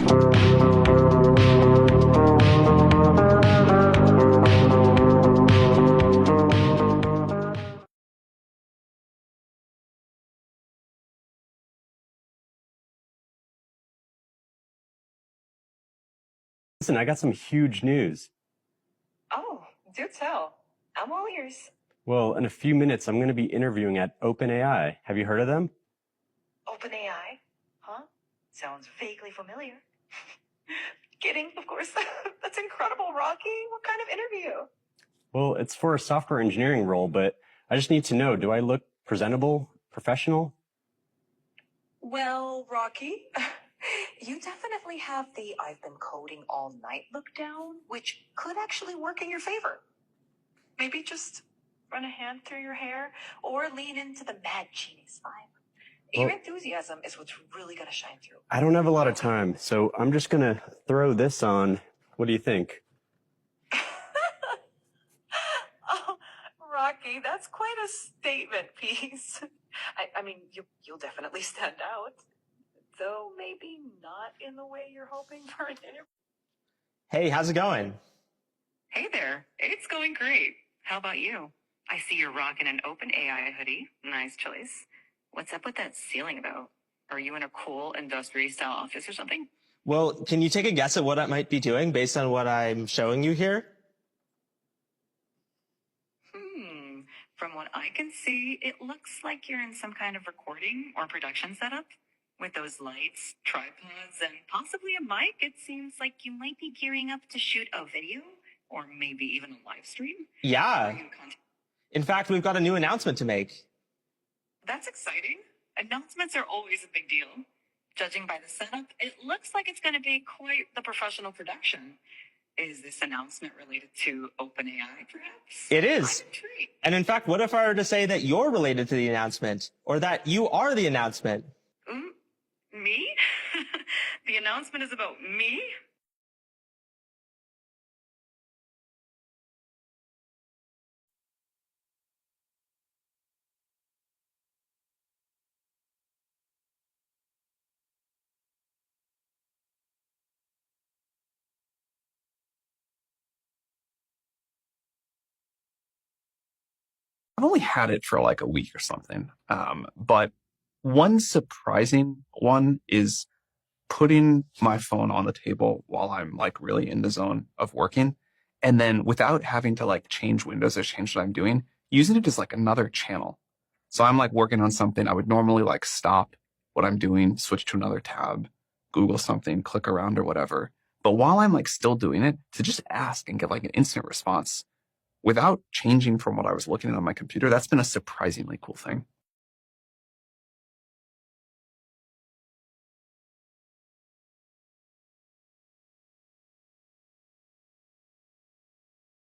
Listen, I got some huge news. Oh, do tell. I'm all ears. Well, in a few minutes, I'm going to be interviewing at OpenAI. Have you heard of them? OpenAI? Huh? Sounds vaguely familiar. Kidding, of course. That's incredible, Rocky. What kind of interview? Well, it's for a software engineering role, but I just need to know, do I look presentable, professional? Well, Rocky, you definitely have the I've been coding all night look down, which could actually work in your favor. Maybe just run a hand through your hair or lean into the mad genius vibe. Your enthusiasm is what's really going to shine through. I don't have a lot of time, so I'm just going to throw this on. What do you think? Oh, Rocky, that's quite a statement piece. I mean, you'll definitely stand out, though maybe not in the way you're hoping for an interview. Hey, how's it going? Hey there, it's going great. How about you? I see you're rocking an OpenAI hoodie. Nice choice. What's up with that ceiling about? Are you in a cool industry-style office or something? Well, can you take a guess at what I might be doing based on what I'm showing you here? From what I can see, it looks like you're in some kind of recording or production setup. With those lights, tripods, and possibly a mic, it seems like you might be gearing up to shoot a video or maybe even a live stream. Yeah. In fact, we've got a new announcement to make. That's exciting. Announcements are always a big deal. Judging by the setup, it looks like it's going to be quite the professional production. Is this announcement related to OpenAI, perhaps? It is. I'm intrigued. And in fact, what if I were to say that you're related to the announcement, or that you are the announcement? Me? The announcement is about me? I've only had it for like a week or something. But one surprising one is putting my phone on the table while I'm like really in the zone of working. And then without having to like change windows or change what I'm doing, using it as like another channel. So I'm like working on something. I would normally like stop what I'm doing, switch to another tab, Google something, click around or whatever. But while I'm like still doing it, to just ask and get like an instant response without changing from what I was looking at on my computer, that's been a surprisingly cool thing.